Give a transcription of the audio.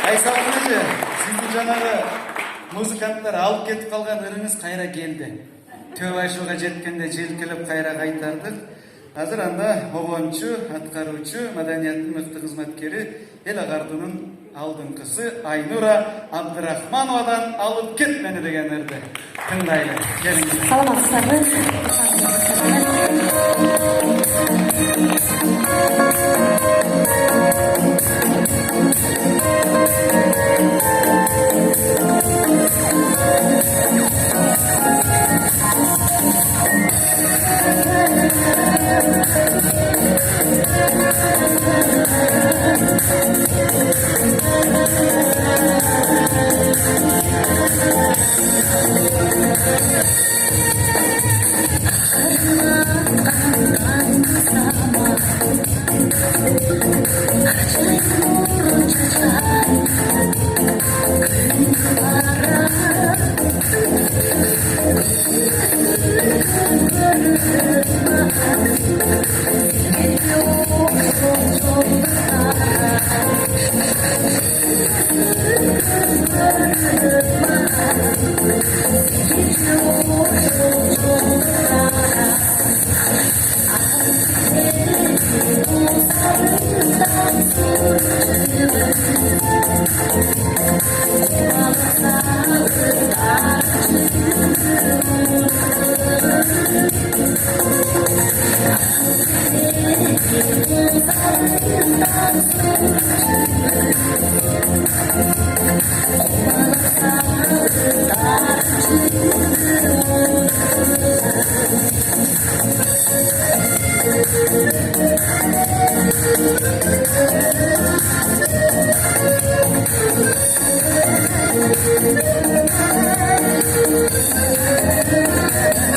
Айсалкын эже, сиздин жанагы музыканттар алып кетип калган ырыңыз кайра келди. Төп ашууга жеткенде желкелеп кайра кайтардык. Азыр анда обончу, аткаруучу, маданияттын мыкты кызматкери эл агартуунун алдыңкысы Айнура Абдырахмановадан алып кет мени деген ырды тыңдайлы. Келиңиз. Саламатсыздарбы?